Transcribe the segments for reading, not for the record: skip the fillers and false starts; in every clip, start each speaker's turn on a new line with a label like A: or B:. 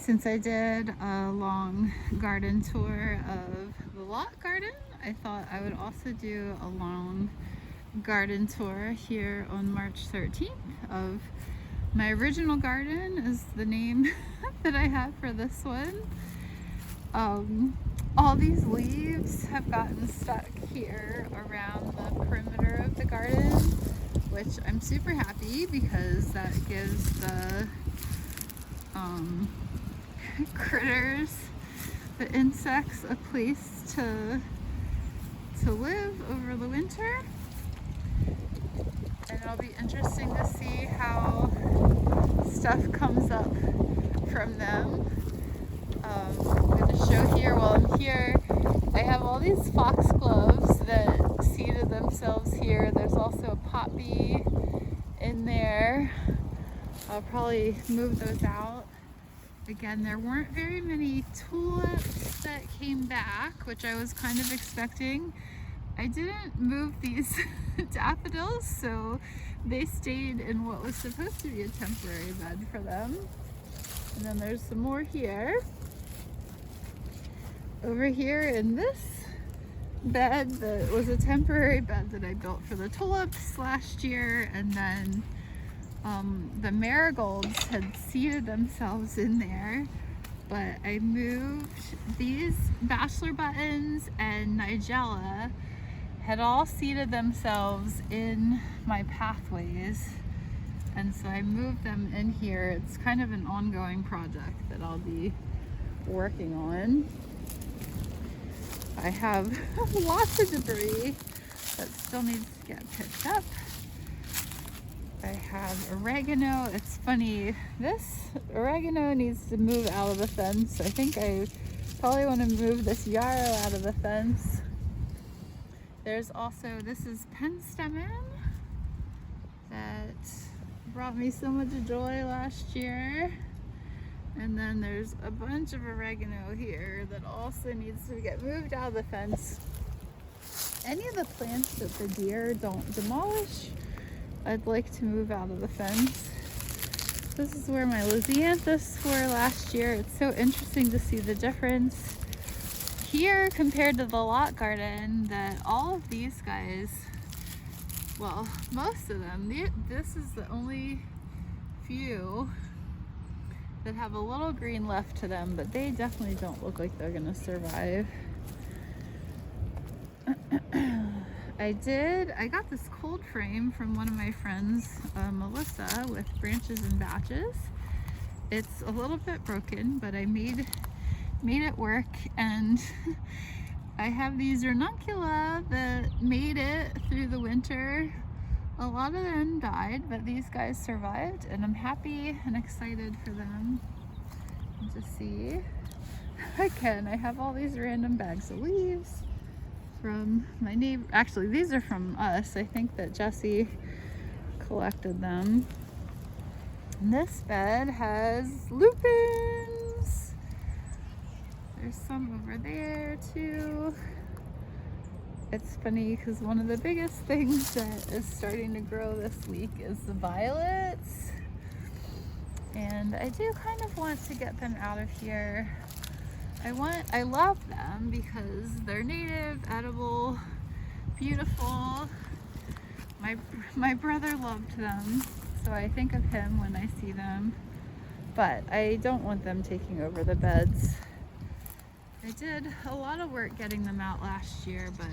A: Since I did a long garden tour of the lot garden, I thought I would also do a long garden tour here on March 13th of my original garden is the name that I have for this one. All these leaves have gotten stuck here around the perimeter of the garden, which I'm super happy because that gives the critters, the insects, a place to live over the winter. And it'll be interesting to see how stuff comes up from them. I'm going to show here while I'm here. I have all these foxgloves that seeded themselves here. There's also a poppy in there. I'll probably move those out. Again, there weren't very many tulips that came back, which I was kind of expecting. I didn't move these daffodils, so they stayed in what was supposed to be a temporary bed for them. And then there's some more here. Over here in this bed that was a temporary bed that I built for the tulips last year, and then the marigolds had seeded themselves in there, but I moved these bachelor buttons and nigella had all seeded themselves in my pathways, and so I moved them in here. It's kind of an ongoing project that I'll be working on. I have lots of debris that still needs to get picked up. I have oregano. It's funny, this oregano needs to move out of the fence. I think I probably want to move this yarrow out of the fence. There's also, this is penstemon that brought me so much joy last year. And then there's a bunch of oregano here that also needs to get moved out of the fence. Any of the plants that the deer don't demolish, I'd like to move out of the fence. This is where my lisianthus were last year. It's so interesting to see the difference here compared to the lot garden, that all of these guys, well, most of them, this is the only few that have a little green left to them, but they definitely don't look like they're gonna survive. I got this cold frame from one of my friends, Melissa, with branches and batches. It's a little bit broken, but I made it work, and I have these ranuncula that made it through the winter. A lot of them died, but these guys survived, and I'm happy and excited for them to see. Again, I have all these random bags of leaves from my neighbor. Actually, these are from us. I think that Jesse collected them. And this bed has lupins. There's some over there too. It's funny because one of the biggest things that is starting to grow this week is the violets. And I do kind of want to get them out of here. I love them because they're native, edible, beautiful. My brother loved them, so I think of him when I see them. But I don't want them taking over the beds. I did a lot of work getting them out last year, but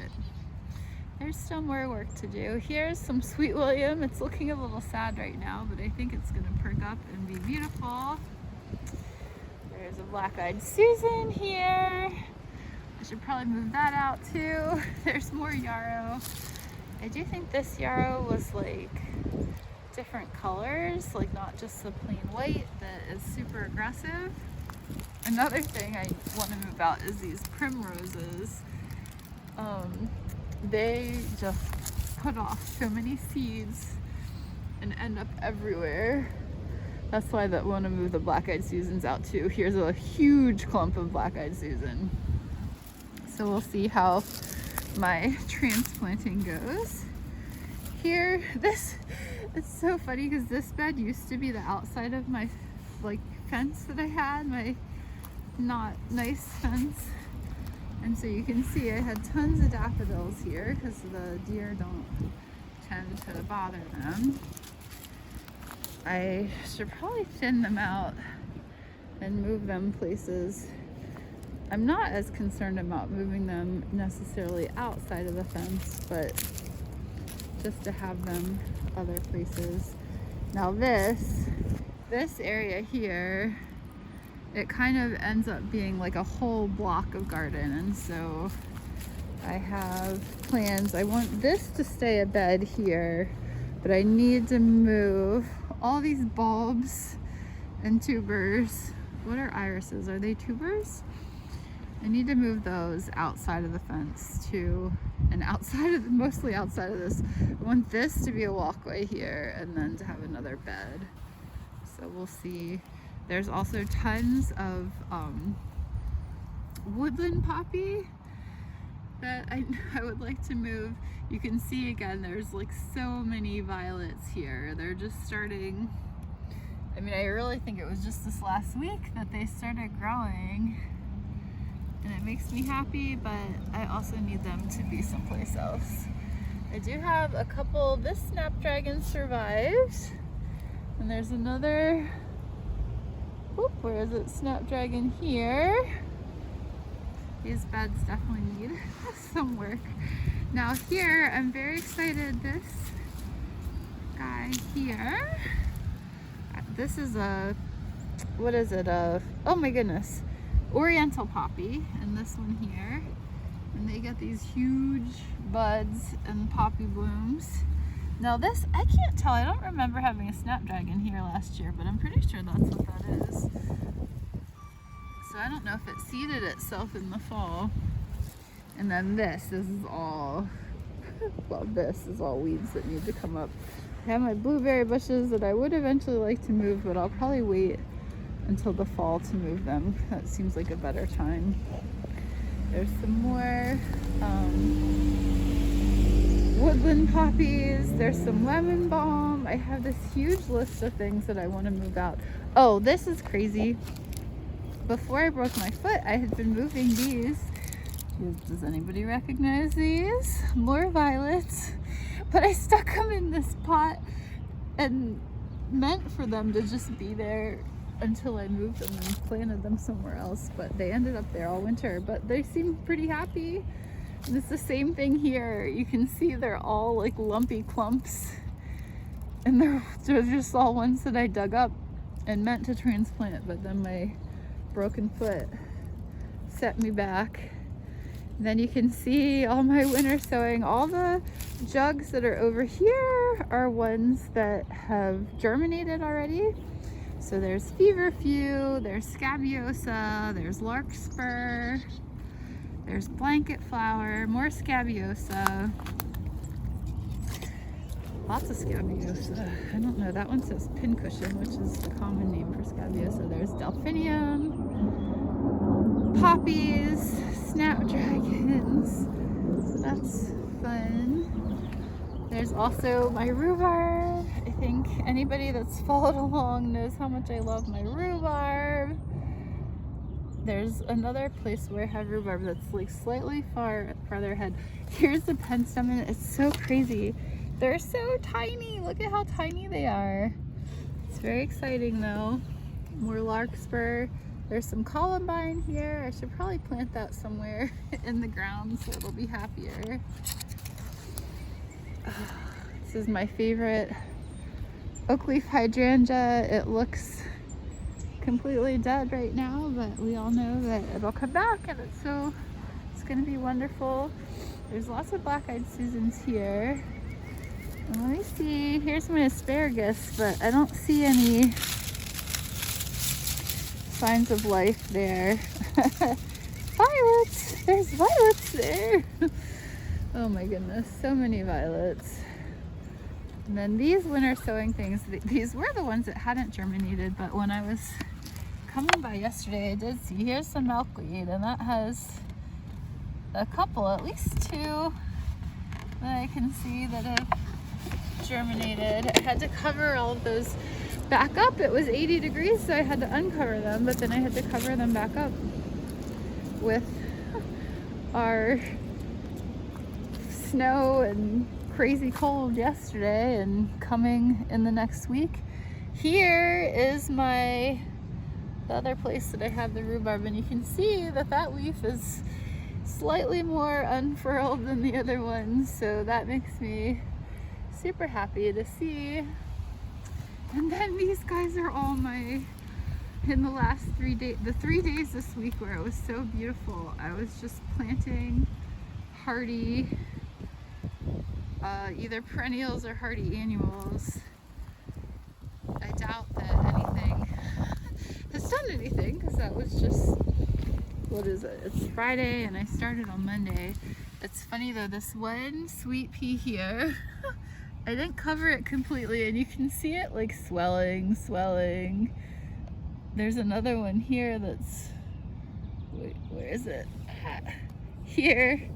A: there's still more work to do. Here's some Sweet William. It's looking a little sad right now, but I think it's gonna perk up and be beautiful. There's a black-eyed Susan here. I should probably move that out too. There's more yarrow. I do think this yarrow was like different colors, like not just the plain white that is super aggressive. Another thing I want to move out is these primroses. They just put off so many seeds and end up everywhere. That's why I want to move the black-eyed Susans out too. Here's a huge clump of black-eyed Susan. So we'll see how my transplanting goes. Here, it's so funny because this bed used to be the outside of my fence that I had, my not nice fence. And so you can see I had tons of daffodils here because the deer don't tend to bother them. I should probably thin them out and move them places. I'm not as concerned about moving them necessarily outside of the fence, but just to have them other places. Now this area here, it kind of ends up being like a whole block of garden, and so I have plans. I want this to stay a bed here, but I need to move all these bulbs and tubers. What are irises? Are they tubers? I need to move those outside of the fence too, and mostly outside of this. I want this to be a walkway here and then to have another bed. So we'll see. There's also tons of woodland poppy that I would like to move. You can see again, there's like so many violets here. They're just starting. I mean, I really think it was just this last week that they started growing. And it makes me happy, but I also need them to be someplace else. I do have a couple. This snapdragon survived, and there's another, where is it, snapdragon here. These beds definitely need some work. Now here, I'm very excited, this guy here, this is a, what is it, oh my goodness, Oriental poppy, and this one here, and they get these huge buds and poppy blooms. Now this, I can't tell, I don't remember having a snapdragon here last year, but I'm pretty sure that's what that is. So I don't know if it seeded itself in the fall. And then this is all, well, this is all weeds that need to come up. I have my blueberry bushes that I would eventually like to move, but I'll probably wait until the fall to move them. That seems like a better time. There's some more woodland poppies. There's some lemon balm. I have this huge list of things that I want to move out. Oh, this is crazy. Before I broke my foot, I had been moving these. Does anybody recognize these? More violets. But I stuck them in this pot and meant for them to just be there until I moved them and planted them somewhere else, but they ended up there all winter. But they seem pretty happy. And it's the same thing here. You can see they're all like lumpy clumps, and they're just all ones that I dug up and meant to transplant, but then my broken foot set me back. And then you can see all my winter sowing. All the jugs that are over here are ones that have germinated already. So there's feverfew, there's scabiosa, there's larkspur, there's blanket flower, more scabiosa, lots of scabiosa. I don't know, that one says pincushion, which is the common name for scabiosa. There's delphinium, poppies, snapdragons, so that's fun. There's also my rhubarb. I think anybody that's followed along knows how much I love my rhubarb. There's another place where I have rhubarb that's like slightly farther ahead. Here's the penstemon. It's so crazy. They're so tiny. Look at how tiny they are. It's very exciting though. More larkspur. There's some columbine here. I should probably plant that somewhere in the ground so it'll be happier. This is my favorite oak leaf hydrangea. It looks completely dead right now, but we all know that it'll come back, and it's gonna be wonderful. There's lots of black-eyed Susans here. And let me see, here's my asparagus, but I don't see any signs of life there. Violets! There's violets there! Oh my goodness, so many violets. And then these winter sowing things, these were the ones that hadn't germinated, but when I was coming by yesterday, I did see, here's some milkweed, and that has a couple, at least two, that I can see that have germinated. I had to cover all of those back up, it was 80 degrees, so I had to uncover them, but then I had to cover them back up with our snow and crazy cold yesterday and coming in the next week. Here is the other place that I have the rhubarb, and you can see that that leaf is slightly more unfurled than the other ones, so that makes me super happy to see. And then these guys are all in the last 3 days, the 3 days this week where it was so beautiful, I was just planting hardy, either perennials or hardy annuals. I doubt that anything has done anything, because that was just, what is it? It's Friday and I started on Monday. It's funny though, this one sweet pea here, I didn't cover it completely and you can see it like swelling. There's another one here that's, wait, where is it? Here,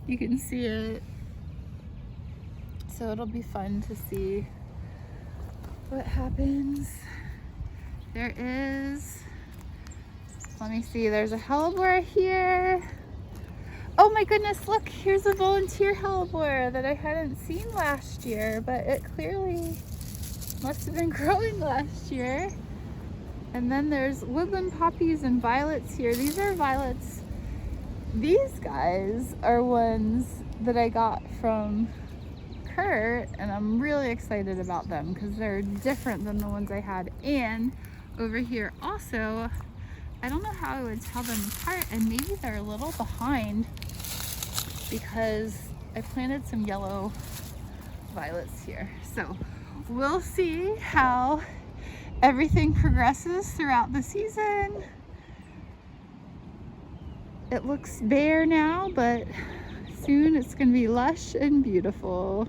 A: you can see it. So it'll be fun to see what happens. There is, let me see, there's a hellebore here. Oh my goodness, look, here's a volunteer hellebore that I hadn't seen last year, but it clearly must have been growing last year. And then there's woodland poppies and violets here. These are violets. These guys are ones that I got from Kurt, and I'm really excited about them because they're different than the ones I had. And over here also, I don't know how I would tell them apart, and maybe they're a little behind because I planted some yellow violets here. So we'll see how everything progresses throughout the season. It looks bare now, but soon it's going to be lush and beautiful.